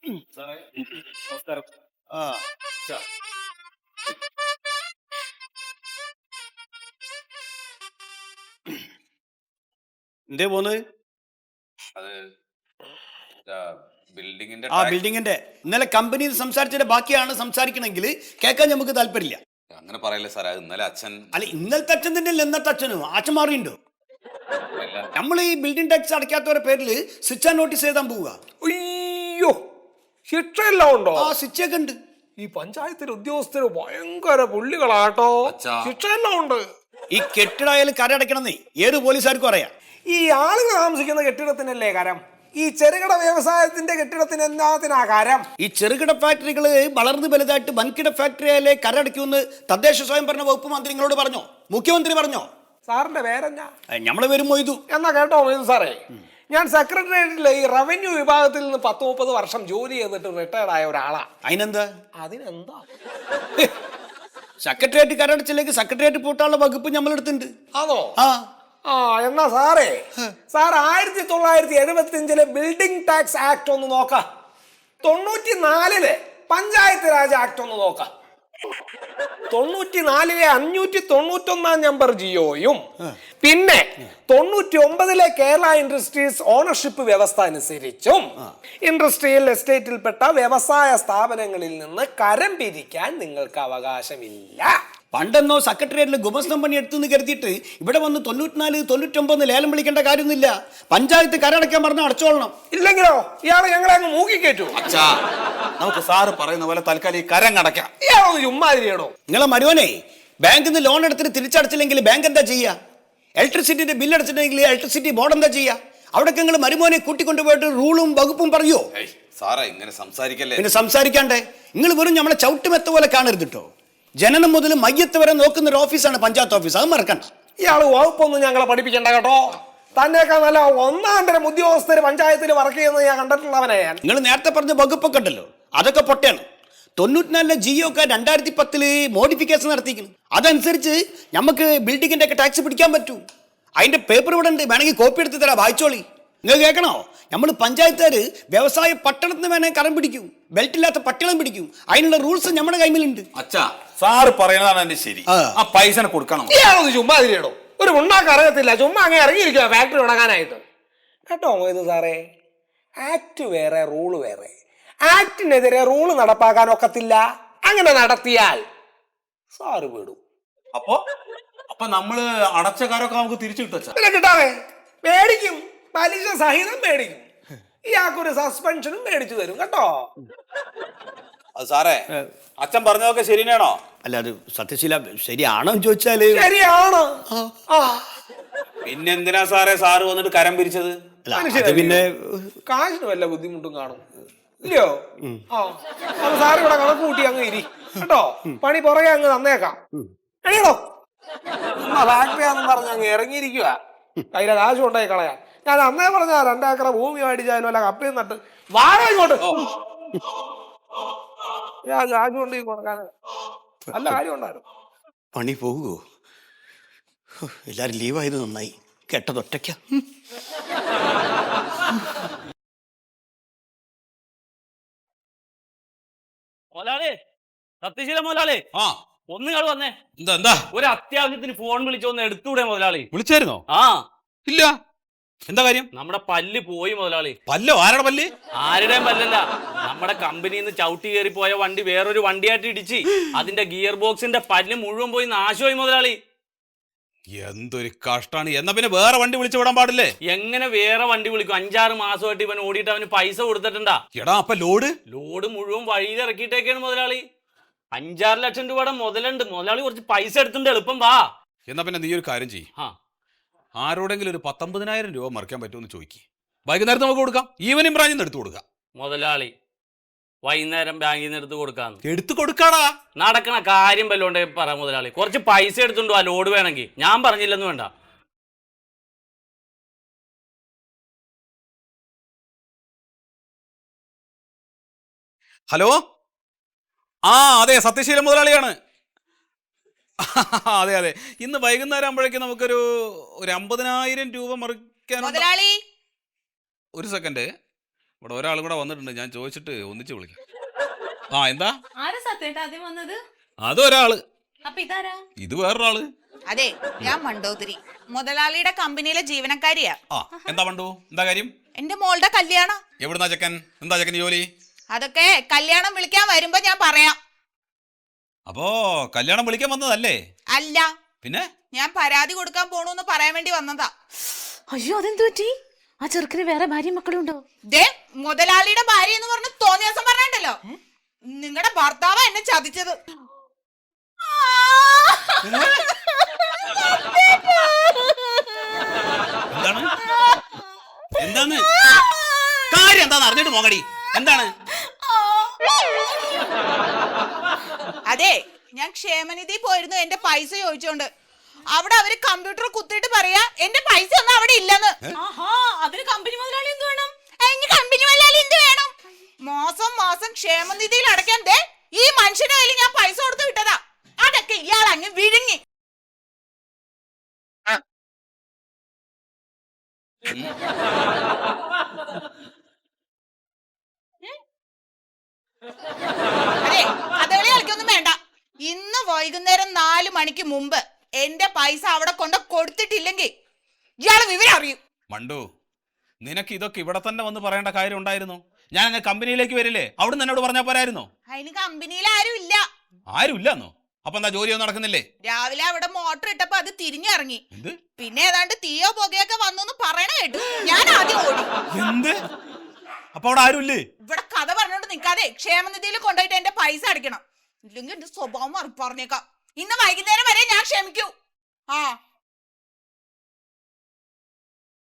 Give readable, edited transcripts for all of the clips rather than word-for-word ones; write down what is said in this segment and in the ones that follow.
സാറേ നമസ്കാരം. ആ സാ, എന്തേ പോന്ന്? അത് ബിൽഡിങ്ങിന്റെ ബിൽഡിങ്ങിന്റെ ഇന്നലെ കമ്പനിയിൽ സംസാരിച്ചതിന്റെ ബാക്കിയാണ് സംസാരിക്കണമെങ്കിൽ കേൾക്കാൻ നമുക്ക് താല്പര്യമില്ല. അങ്ങനെ പറയല്ലേ സാറേ. അത് ഇന്നലെ അച്ഛൻ അല്ല, ഇന്നലത്തെ അച്ഛൻ തന്നെയല്ല ഇന്നത്തെ അച്ഛനും. അച്ഛൻ മാറിയുണ്ടോ? നമ്മൾ ഈ ബിൽഡിംഗ് ടാക്സ് അടയ്ക്കാത്തവരുടെ പേരിൽ ശിക്ഷ നോട്ടീസ് എഴുതാൻ പോവുക. അയ്യോ, ശിക്ഷയെല്ലാം ഉണ്ടോ? ശിക്ഷയൊക്കെ ഉണ്ട്. ഈ പഞ്ചായത്തിലെ ഉദ്യോഗസ്ഥര് ഭയങ്കര പുള്ളികളാട്ടോ. ശിക്ഷയെല്ലാം ഉണ്ട്. ഈ കെട്ടിടായാലും കര അടയ്ക്കണമെന്നേ ഏത് പോലീസുകാർക്കും അറിയാം. ഈ ആളുകൾ താമസിക്കുന്ന കെട്ടിടത്തിനല്ലേ കരം? ഈ ചെറുകിട വ്യവസായത്തിന്റെ കെട്ടിടത്തിന് എന്നാത്തിനാ കരം? ഈ ചെറുകിട ഫാക്ടറികൾ വളർന്ന് വലുതായിട്ട് വൻകിട ഫാക്ടറി ആയാലേ കരടയ്ക്കുമെന്ന് തദ്ദേശ സ്വയംഭരണ വകുപ്പ് മന്ത്രി നിങ്ങളോട് പറഞ്ഞോ? മുഖ്യമന്ത്രി പറഞ്ഞോ? സാറിന്റെ പേരെന്നാ? നമ്മള് വരും മൊയ്തു. എന്നാ കേട്ടോ മൊയ്തു സാറേ, ഞാൻ സെക്രട്ടേറിയറ്റിലെ ഈ റവന്യൂ വിഭാഗത്തിൽ നിന്ന് 10-30 വർഷം ജോലി ചെയ്തിട്ട് റിട്ടയർഡ് ആയ ഒരാളാ. അതിനെന്താ? അതിനെന്താ? സെക്രട്ടേറിയറ്റ് കരടച്ചില്ലെങ്കിൽ സെക്രട്ടേറിയറ്റ് പൂട്ടാനുള്ള വകുപ്പ് നമ്മളെടുത്തിട്ടുണ്ട്. ആണോ? ആ എന്നാ സാറേ, സാർ 1975 ബിൽഡിംഗ് ടാക്സ് ആക്ട് ഒന്ന് നോക്ക. 94 പഞ്ചായത്ത് രാജ് ആക്ട് ഒന്ന് നോക്ക. 94 591 നമ്പർ ജിയോയും പിന്നെ 99 കേരള ഇൻഡസ്ട്രീസ് ഓണർഷിപ്പ് വ്യവസ്ഥ അനുസരിച്ചും ഇൻഡസ്ട്രിയൽ എസ്റ്റേറ്റിൽപ്പെട്ട വ്യവസായ സ്ഥാപനങ്ങളിൽ നിന്ന് കരം പിരിക്കാൻ നിങ്ങൾക്ക് അവകാശമില്ല. പണ്ടെന്നോ സെക്രട്ടേറിയറ്റിൽ ഗുമസ്തം പണി എടുത്തു കരുതിയിട്ട് ഇവിടെ വന്ന് 94, 99 ലേലം വിളിക്കേണ്ട കാര്യമൊന്നുമില്ല. പഞ്ചായത്ത് കരടയ്ക്കാൻ പറഞ്ഞ അടച്ചോളണം. ഇല്ലെങ്കിലോ ഇയാള് ഞങ്ങളെ അങ്ങ് മൂക്കി കയറ്റു. അച്ഛാ, നമുക്ക് സാറ് പറയുന്ന പോലെ തൽക്കാലം ഈ കരം അടയ്ക്കാം. ഇയാളൊന്ന് ചുമ്മാതിരിയടോ. നിങ്ങളെ മരുവനെ ബാങ്കിൽ നിന്ന് ലോൺ എടുത്തിട്ട് തിരിച്ചടച്ചില്ലെങ്കിൽ ബാങ്ക് എന്താ ചെയ്യുക? ഇലക്ട്രിസിറ്റിന്റെ ബില്ല് അടച്ചിട്ടുണ്ടെങ്കിൽ ഇലക്ട്രിസിറ്റി ബോർഡ് എന്താ ചെയ്യുക? അവിടേക്ക് നിങ്ങൾ മരുമോനെ കൂട്ടിക്കൊണ്ടുപോയിട്ട് റൂളും വകുപ്പും പറയോ? സാറേ, ഇങ്ങനെ സംസാരിക്കല്ലേ. പിന്നെ സംസാരിക്കാണ്ടേ? നിങ്ങൾ വെറും നമ്മളെ ചവിട്ടുമെത്ത പോലെ കാണരുത് കേട്ടോ. ജനനം മുതൽ മയ്യത്ത് വരെ നോക്കുന്ന ഒരു ഓഫീസാണ് പഞ്ചായത്ത് ഓഫീസ്. അത് മറക്കണ്ട. ഇയാള് വകുപ്പൊന്നും ഞങ്ങളെ പഠിപ്പിക്കണ്ട കേട്ടോ. തന്നെയൊക്കെ നല്ല 1-ാം തരം ഉദ്യോഗസ്ഥര് പഞ്ചായത്തിൽ വർക്ക് ചെയ്യുന്നത് ഞാൻ കണ്ടിട്ടുള്ളവനെ. നിങ്ങൾ നേരത്തെ പറഞ്ഞ വകുപ്പൊക്കെ ഉണ്ടല്ലോ, അതൊക്കെ പൊട്ടയാണ്. 94 ജിയോ ഒക്കെ 2010 മോഡിഫിക്കേഷൻ നടത്തിയിരിക്കുന്നു. അതനുസരിച്ച് നമുക്ക് ബിൽഡിങ്ങിന്റെ ഒക്കെ ടാക്സ് പിടിക്കാൻ പറ്റൂ. അതിന്റെ പേപ്പർ ഇവിടെ ഉണ്ട്, വേണമെങ്കിൽ കോപ്പി എടുത്ത് തരാം, വായിച്ചോളി. നിങ്ങൾ കേൾക്കണോ? നമ്മൾ പഞ്ചായത്തുകാര് വ്യവസായ പട്ടണത്തിന് വേണേ കരം പിടിക്കും, ബെൽറ്റ് ഇല്ലാത്ത പട്ടണം പിടിക്കും. അതിനുള്ള റൂൾസ് നമ്മുടെ കൈമിലുണ്ട്. അച്ഛാ, സാറ് പറയുന്നതാണ് എന്റെ ശരി. ആ പൈസ കൊടുക്കണം. ഇയാളൊന്ന് ചുമ്മാതിരിയടോ. ഒരു ഉണ്ടാക്കാൻ അറിയത്തില്ല, ചുമ്മാ അങ്ങനെ ഇറങ്ങിയിരിക്കുക ഫാക്ടറി തുടങ്ങാനായിട്ട്. കേട്ടോ ഇത് സാറേ, ആക്ട് വേറെ റൂള് വേറെ. ആക്ടിനെതിരെ റൂള് നടപ്പാക്കാൻ ഒക്കത്തില്ല. അങ്ങനെ നടത്തിയാൽ സാറ് വിടും. അപ്പൊ നമ്മള് അടച്ച കാരൊക്കെ നമുക്ക് തിരിച്ചു കിട്ടും. പിന്നെ കിട്ടാവേ, മേടിക്കും, പലിശ സഹിതം മേടിക്കും. ഇയാൾക്കൊരു സസ്പെൻഷനും മേടിച്ചു തരും കേട്ടോ. അത് സാറേ, അച്ഛൻ പറഞ്ഞതൊക്കെ ശരിയാണോ? അല്ല, അത് സത്യശീല ശരിയാണോ ചോദിച്ചാല് ശരിയാണ്. പിന്നെ എന്തിനാ സാറ് വന്നിട്ട് കരം പിരിച്ചത്? പിന്നെ കാശിന് വല്ല ബുദ്ധിമുട്ടും കാണും ഇല്ലയോ? അത് സാറ് ഇവിടെ കണക്ക് കൂട്ടി അങ്ങ് ഇരി കേട്ടോ. പണി പുറകെ അങ്ങ് തന്നേക്കാം. എണീടോ. ഫാക്ടറിയാന്നും പറഞ്ഞ് അങ്ങ് ഇറങ്ങിയിരിക്കുക. കയ്യിലെ കാശ് കൊണ്ടായി കളയാൻ. ഞാൻ അന്നേ പറഞ്ഞ 2 ഏക്കർ ഭൂമി മേടിച്ചാലും അല്ല കപ്പയും നട്ട് വാഴ ഇങ്ങോട്ട്. ഞാൻ കാശ് കൊണ്ട് കൊടുക്കാൻ നല്ല കാര്യം ഉണ്ടായിരുന്നു. പണി പോകുമോ? എല്ലാരും ലീവായത് നന്നായി. കേട്ടതൊറ്റയ്ക്ക. മോലാളി, സത്യശീല മോലാളി, ഒന്നുകൾ വന്നേ. എന്താ ഒരു അത്യാവശ്യത്തിന് ഫോൺ വിളിച്ചൊന്ന് എടുത്തൂടെ മുതലാളി? വിളിച്ചായിരുന്നോ? ഇല്ല. എന്താ കാര്യം? നമ്മുടെ പല്ല് പോയി മുതലാളി. പല്ലോ? ആരുടെ പല്ല്? ആരുടെയും പല്ലല്ല, നമ്മുടെ കമ്പനിയിൽ നിന്ന് ചവിട്ടി കയറി പോയ വണ്ടി വേറൊരു വണ്ടിയായിട്ട് ഇടിച്ച് അതിന്റെ ഗിയർ ബോക്സിന്റെ പല്ല് മുഴുവൻ പോയി നാശമായി മുതലാളി. എന്തൊരു കഷ്ടാണ്. എന്നാ പിന്നെ വേറെ വണ്ടി വിളിച്ചു വിടാൻ പാടില്ലേ? എങ്ങനെ വേറെ വണ്ടി വിളിക്കും? 5-6 മാസമായിട്ട് ഇവൻ ഓടിയിട്ട് അവന് പൈസ കൊടുത്തിട്ടുണ്ടാ. എടാ, അപ്പൊ ലോഡ് മുഴുവൻ വഴിയിൽ ഇറക്കിയിട്ടേക്കാണ് മുതലാളി. 5-6 ലക്ഷം രൂപയുടെ മുതലുണ്ട് മുതലാളി. കുറച്ച് പൈസ എടുത്തിട്ടുണ്ട്, എളുപ്പം വാ. എന്നാ പിന്നെ നീ ഒരു കാര്യം ചെയ്യ്. ആരോടെങ്കിലും ഒരു 19,000 രൂപ മറിക്കാൻ പറ്റുമെന്ന് ചോദിക്കും. വൈകുന്നേരത്ത് നമുക്ക് കൊടുക്കാം. ഈവനിങ് ബ്രാഞ്ചിൽ നിന്ന് എടുത്തു കൊടുക്കാം. മുതലാളി, വൈകുന്നേരം ബാങ്കിൽ നിന്ന് എടുത്തു കൊടുക്കാടാ. നടക്കണ കാര്യം വല്ലോണ്ടേ പറ മുതലാളി. കുറച്ച് പൈസ എടുത്തുണ്ടോ ആ ലോഡ് വേണമെങ്കിൽ. ഞാൻ പറഞ്ഞില്ലെന്ന് വേണ്ട. ഹലോ, അതെ, സത്യശീലൻ മുതലാളിയാണ്. അതെ, ഇന്ന് വൈകുന്നേരം ആകുമ്പോഴേക്കും നമുക്കൊരു 50,000 രൂപ മറിക്കാൻ. മുതലാളി, ഒരു സെക്കൻഡ്. ഇവിടെ ഒരാൾ കൂടെ വന്നിട്ടുണ്ട്, ഞാൻ ചോദിച്ചിട്ട് ഒന്നിച്ച് വിളിക്കാം. ആ എന്താ? ആരാ സത്യേട്ടാ ആദ്യം വന്നത്? അതൊരാള്. അപ്പൊ ഇതാരാ? ഇത് വേറൊരാള്. അതെ, ഞാൻ മണ്ടോതിരി, മുതലാളിയുടെ കമ്പനിയിലെ ജീവനക്കാരിയാ. ആ എന്താ പണ്ടു, എന്താ കാര്യം? എന്റെ മോളുടെ കല്യാണം. എവിടുന്നാ ചെക്കൻ? എന്താ ചെക്കൻ ജോലി? അതൊക്കെ കല്യാണം വിളിക്കാൻ വരുമ്പോ ഞാൻ പറയാം. അപ്പോ കല്യാണം വിളിക്കാൻ വന്നതല്ലേ? അല്ല, പിന്നെ ഞാൻ പരാതി കൊടുക്കാൻ പോണൂന്ന് പറയാൻ വേണ്ടി വന്നതാ. അയ്യോ, അതെന്തു പറ്റി? ആ ചെറുക്കിന് വേറെ ഭാര്യയും മക്കളും ഉണ്ടോ? ദേ, മുതലാളിയുടെ ഭാര്യ എന്ന് പറഞ്ഞ് തോന്നിയ ദിവസം പറഞ്ഞിട്ടല്ലോ, നിങ്ങളുടെ ഭർത്താവ് എന്നെ ചതിച്ചത്. എന്താണ് എന്താണ് കാര്യം? എന്താന്ന് അറിഞ്ഞിട്ട് പോകടി. എന്താണ്? അതെ, ഞാൻ ക്ഷേമനിധി പോയിരുന്നു എന്റെ പൈസ ചോദിച്ചോണ്ട്. അവിടെ അവര് കമ്പ്യൂട്ടർ കുത്തിയിട്ട് പറയാ എന്റെ പൈസ ഒന്നും അവിടെ ഇല്ലെന്ന്. ആഹാ, അതിന് കമ്പനി മുതലാളി എന്ത് വേണം? കമ്പനി മുതലാളി എന്ത് വേണം? മാസം മാസം ക്ഷേമനിധിയിൽ അടയ്ക്കാൻ ദേ ഈ മനുഷ്യന്റെ കയ്യിൽ ഞാൻ പൈസ കൊടുത്ത് വിട്ടതാ. അതൊക്കെ ഇയാൾ അങ്ങ് വിഴുങ്ങി. അതെ, കഥകളി കളിക്കൊന്നും വേണ്ട. ഇന്ന് വൈകുന്നേരം 4 മണിക്ക് മുമ്പ് എന്റെ പൈസ അവിടെ കൊണ്ട് കൊടുത്തിട്ടില്ലെങ്കിൽ ഇയാള് വിവരം അറിയും. മണ്ടു, നിനക്ക് ഇതൊക്കെ ഇവിടെ തന്നെ വന്ന് പറയേണ്ട കാര്യം ഉണ്ടായിരുന്നു? ഞാൻ അങ്ങ് കമ്പനിയിലേക്ക് വരില്ലേ? അവിടുന്ന് എന്നോട് പറഞ്ഞാ പോരായിരുന്നോ? അതിന് കമ്പനിയിൽ ആരും ഇല്ല. ആരും ഇല്ലെന്നോ? അപ്പൊ എന്താ ജോലിയൊന്നും നടക്കുന്നില്ലേ? രാവിലെ അവിടെ മോട്ടർ ഇട്ടപ്പോ അത് തിരിഞ്ഞിറങ്ങി. എന്ത്? പിന്നെ ഏതാണ്ട് തീയോ പുകയൊക്കെ വന്നു പറയണ കേട്ടു. ഞാൻ ആദ്യം ഓടി. എന്ത്? അപ്പൊ അവിടെ ആരുമില്ലേ? ഇവിടെ കഥ പറഞ്ഞോണ്ട് നിക്കാതെ ക്ഷേമനിധിയിൽ കൊണ്ടുപോയിട്ട് എന്റെ പൈസ അടിക്കണം. ഇല്ലെങ്കിൽ എന്റെ സ്വഭാവം പറഞ്ഞേക്കാം. ഇന്ന് വൈകുന്നേരം വരെ ഞാൻ ക്ഷമിക്കൂ. ആ,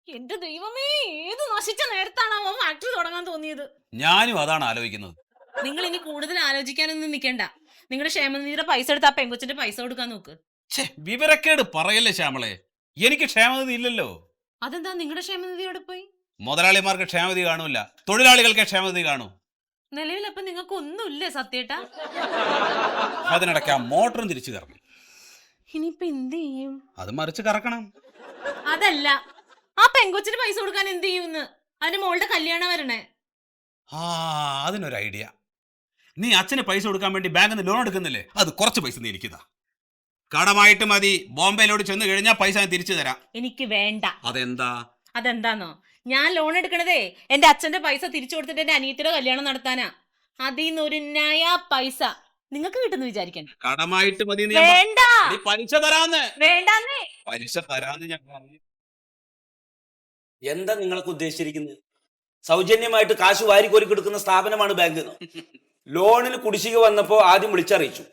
എന്റെ ദൈവമേ, ഏത് നശിച്ച നേരത്താണോ ഫാക്ടറി തുടങ്ങാൻ തോന്നിയത്? ഞാനും അതാണ് ആലോചിക്കുന്നത്. നിങ്ങൾ ഇനി കൂടുതൽ ആലോചിക്കാനൊന്നും നിൽക്കണ്ട. നിങ്ങളുടെ ക്ഷേമനിധിയുടെ പൈസ എടുത്ത് ആ പെങ്കൊച്ചിന്റെ പൈസ കൊടുക്കാൻ നോക്ക്. വിവരക്കേട് പറയല്ലേ ശ്യാമളെ, എനിക്ക് ക്ഷേമനിധി ഇല്ലല്ലോ. അതെന്താ നിങ്ങളുടെ ക്ഷേമനിധി എവിടെ പോയി? മുതലാളിമാർക്ക് ക്ഷേമനിധി കാണൂല, തൊഴിലാളികൾക്ക് ക്ഷേമനിധി കാണൂ. നിലവിൽ അപ്പൊ നിങ്ങൾക്ക് ഒന്നുമില്ലേ സത്യേട്ടാ? അതിനിടയ്ക്ക് ആ മോട്ടറും തിരിച്ചു കറങ്ങി. ഇനിയിപ്പൊ എന്ത് ചെയ്യും? അത് മറിച്ച് കറക്കണം. അതല്ല, ആ പെങ്കൊച്ചിന് പൈസ കൊടുക്കാൻ എന്ത് ചെയ്യുമെന്ന്. അതിന്റെ മോളുടെ കല്യാണം വരണേ. ആ, അതിനൊരു ഐഡിയ. നീ അച്ഛന് പൈസ കൊടുക്കാൻ വേണ്ടി ബാങ്കിൽ നിന്ന് ലോൺ എടുക്കുന്നില്ലേ? അത് കുറച്ച് പൈസ നീ എനിക്കിതാ. കടമായിട്ട് മതി. ബോംബെയിലോട്ട് ചെന്ന് കഴിഞ്ഞാൽ പൈസ ഞാൻ തിരിച്ചു തരാം. എനിക്ക് വേണ്ട. അതെന്താ? അതെന്താന്നോ, ഞാൻ ലോൺ എടുക്കണതേ എന്റെ അച്ഛന്റെ പൈസ തിരിച്ചു കൊടുത്തിട്ട് എന്റെ അനിയത്തിയുടെ കല്യാണം നടത്താനാ. അതിന്ന് ഒരു നയ പൈസ നിങ്ങൾക്ക് കിട്ടുന്നു വിചാരിക്കണ്ട. കടമായിട്ട് മതി. വേണ്ട, പലിശ തരാന്ന്. വേണ്ടാന്നേ. പലിശ തരാന്ന് ഞാൻ പറഞ്ഞു. എന്താ നിങ്ങളൊക്കെ ഉദ്ദേശിച്ചിരിക്കുന്നത്? സൗജന്യമായിട്ട് കാശ് വാരിക്കോരി കൊടുക്കുന്ന സ്ഥാപനമാണ് ബാങ്ക്. ലോണിന് കുടിശ്ശിക വന്നപ്പോ ആദ്യം വിളിച്ചറിയിച്ചു,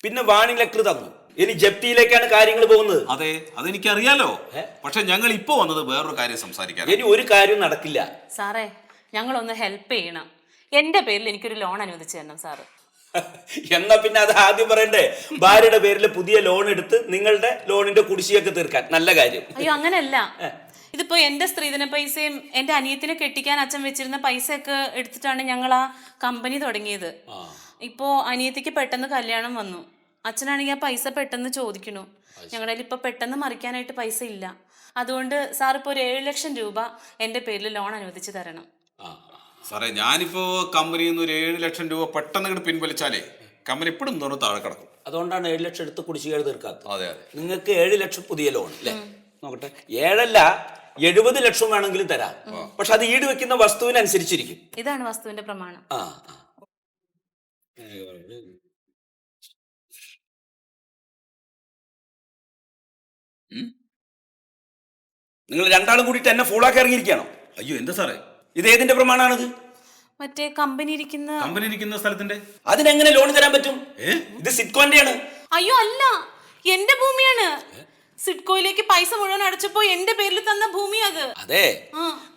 പിന്നെ വാണിംഗ് ലെറ്റർ തന്നു. ഇനി ജപ്തിയിലേക്കാണ് കാര്യങ്ങൾ പോകുന്നത്. അതെ, അതെനിക്കറിയാലോ. പക്ഷെ ഞങ്ങൾ ഇപ്പൊ വന്നത് വേറൊരു കാര്യം സംസാരിക്കാൻ. ഇനി ഒരു കാര്യം നടക്കില്ല. സാറേ, ഞങ്ങളൊന്ന് ഹെൽപ്പ് ചെയ്യണം. എന്റെ പേരിൽ എനിക്കൊരു ലോൺ അനുവദിച്ചു തരണം സാറ്. എന്നാ പിന്നെ അത് ആദ്യം പറയണ്ടേ? ഭാര്യയുടെ പേരിൽ പുതിയ ലോൺ എടുത്ത് നിങ്ങളുടെ ലോണിന്റെ കുടിശ്ശികയൊക്കെ തീർക്കാൻ. നല്ല കാര്യം. അയ്യോ, അങ്ങനെയല്ല. ഇതിപ്പോ എന്റെ സ്ത്രീധന പൈസയും എന്റെ അനിയത്തിനെ കെട്ടിക്കാൻ അച്ഛൻ വെച്ചിരുന്ന പൈസയൊക്കെ എടുത്തിട്ടാണ് ഞങ്ങൾ ആ കമ്പനി തുടങ്ങിയത്. ഇപ്പോ അനിയത്തിക്ക് പെട്ടെന്ന് കല്യാണം വന്നു. അച്ഛനാണെങ്കിൽ ആ പൈസ പെട്ടെന്ന് ചോദിക്കണു. ഞങ്ങളുടെ കയ്യിൽ ഇപ്പൊ പെട്ടെന്ന് മറിക്കാനായിട്ട് പൈസ ഇല്ല. അതുകൊണ്ട് സാർ ഇപ്പൊ ഒരു 7 ലക്ഷം രൂപ എന്റെ പേരിൽ ലോൺ അനുവദിച്ചു തരണം. സാറേ, ഞാനിപ്പോ കമ്പനിയിൽ നിന്ന് ഒരു 7 ലക്ഷം രൂപ പെട്ടെന്ന് ഇങ്ങോട്ട് പിൻവലിച്ചാലേ കമ്പനി ഇപ്പോഴും തോന്നുന്നു താഴെ കിടക്കും. അതുകൊണ്ടാണ് 7 ലക്ഷം എടുത്ത് കുടിശ്ശിക തീർക്കാത്തത്. അതെ അതെ. നിങ്ങൾക്ക് 7 ലക്ഷം പുതിയ ലോൺ അല്ലേ? നോക്കട്ടെ, 7 അല്ല 70 ലക്ഷം വേണമെങ്കിലും തരാം. പക്ഷെ അത് ഈട് വെക്കുന്ന വസ്തുവിനനുസരിച്ചിരിക്കും. ഇതാണ് വസ്തുവിന്റെ പ്രമാണം. നിങ്ങൾ രണ്ടാളും കൂടിയിട്ട് എന്നെ ഫൂളാക്കി ഇറങ്ങിയിരിക്കുകയാണോ? അയ്യോ, എന്താ സാറേ ഇത് ഏതിന്റെ പ്രമാണാണിത്? മറ്റേ കമ്പനി ഇരിക്കുന്ന സ്ഥലത്തിന്റെ. അതിനെങ്ങനെ ലോൺ തരാൻ പറ്റും? ഇത് സിഡ്കോന്റെ ആണ്. അയ്യോ അല്ല, എന്റെ ഭൂമിയാണ്. സിഡ്കോയിലേക്ക് പൈസ മുഴുവൻ അടച്ചപ്പോ എന്റെ പേരിൽ തന്ന ഭൂമി അത്. അതെ,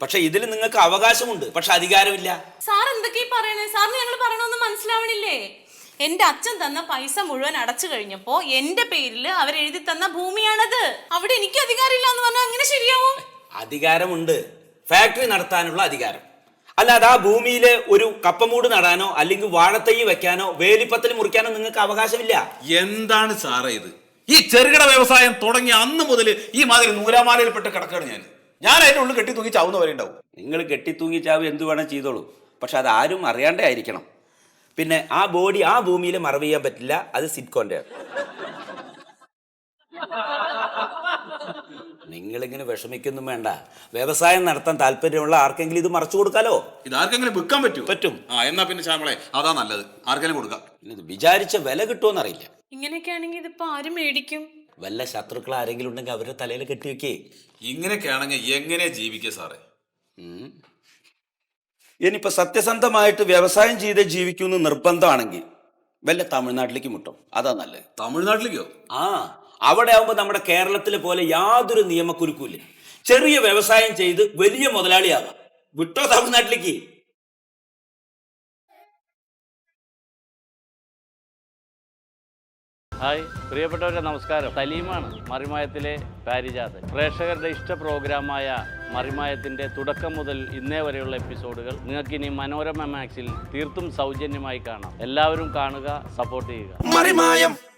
പക്ഷെ ഇതിൽ നിങ്ങൾക്ക് അവകാശമുണ്ട്, പക്ഷെ അധികാരമില്ല. സാർ എന്തൊക്കെയാ പറയണേ? സാറിന് ഞങ്ങൾ പറയണമെന്ന് മനസ്സിലാവണില്ലേ? എന്റെ അച്ഛൻ തന്ന പൈസ മുഴുവൻ അടച്ചു കഴിഞ്ഞപ്പോ എന്റെ പേരിൽ അവരെഴുതി തന്ന ഭൂമിയാണത്. അവിടെ എനിക്ക് അധികാരമില്ല എന്ന് പറഞ്ഞാൽ അങ്ങനെ ശരിയാവും? അധികാരമുണ്ട്, ഫാക്ടറി നടത്താനുള്ള അധികാരം. അല്ലാതെ ആ ഭൂമിയിലെ ഒരു കപ്പമൂട് നടാനോ അല്ലെങ്കിൽ വാഴത്തൈ വെക്കാനോ വേലിപ്പത്തൽ മുറിക്കാനോ നിങ്ങൾക്ക് അവകാശമില്ല. എന്താണ് സാറേ ഇത്? ഈ ചെറുകിട വ്യവസായം തുടങ്ങിയ അന്ന് മുതൽ ഈ മാതിരി നൂലാമാലയിൽപ്പെട്ട് കിടക്കുകയാണ് ഞാൻ അതിന്റെ ഉള്ളിൽ കെട്ടി തൂക്കി ചാവുന്നവരെ ഉണ്ടാവും. നിങ്ങൾ കെട്ടിത്തൂങ്ങി ചാവ് എന്തു വേണം ചെയ്തോളൂ, പക്ഷെ അത് ആരും അറിയാണ്ടേ ആയിരിക്കണം. പിന്നെ ആ ബോഡി ആ ഭൂമിയിൽ മറവ് ചെയ്യാൻ പറ്റില്ല, അത് സിറ്റ്കോന്റെ. നിങ്ങളിങ്ങനെ വിഷമിക്കൊന്നും വേണ്ട. വ്യവസായം നടത്താൻ താല്പര്യമുള്ള ആർക്കെങ്കിലും ഇത് മറച്ചു കൊടുക്കാലോ. ഇത് ആർക്കെങ്കിലും വിൽക്കാൻ പറ്റും? പറ്റും. എന്നാ പിന്നെ ശ്യാമളെ അതാ നല്ലത്, ആർക്കെങ്കിലും കൊടുക്കാം. ഇത് വിചാരിച്ച വില കിട്ടുമെന്നറിയില്ല. ഇങ്ങനെയൊക്കെ ആണെങ്കിൽ ഇതിപ്പോ ആരും മേടിക്കും? വല്ല ശത്രുക്കൾ ആരെങ്കിലും ഉണ്ടെങ്കിൽ അവരുടെ തലയിൽ കെട്ടിവെക്കേ. ഇങ്ങനെയൊക്കെ ആണെങ്കിൽ എങ്ങനെ ജീവിക്കുക സാറേ? ഇനിയിപ്പോ സത്യസന്ധമായിട്ട് വ്യവസായം ചെയ്ത് ജീവിക്കുമെന്ന് നിർബന്ധമാണെങ്കിൽ വല്ല തമിഴ്നാട്ടിലേക്ക് മുട്ടും, അതാ നല്ലത്. തമിഴ്നാട്ടിലേക്കോ? അവിടെ ആവുമ്പോ നമ്മുടെ കേരളത്തിലെ പോലെ യാതൊരു നിയമക്കുരുക്കൂല്ല. ചെറിയ വ്യവസായം ചെയ്ത് വലിയ മുതലാളിയാവാം. വിട്ടോ തമിഴ്നാട്ടിലേക്ക്. ഹായ് പ്രിയപ്പെട്ടവരെ, നമസ്കാരം. സലീമാണ്, മറിമായത്തിലെ പാരിജാതൻ. പ്രേക്ഷകരുടെ ഇഷ്ട പ്രോഗ്രാമായ മറിമായത്തിൻ്റെ തുടക്കം മുതൽ ഇന്നേ വരെയുള്ള എപ്പിസോഡുകൾ നിങ്ങൾക്കിനി മനോരമ മാക്സിൽ തീർത്തും സൗജന്യമായി കാണാം. എല്ലാവരും കാണുക, സപ്പോർട്ട് ചെയ്യുക. മറിമായം.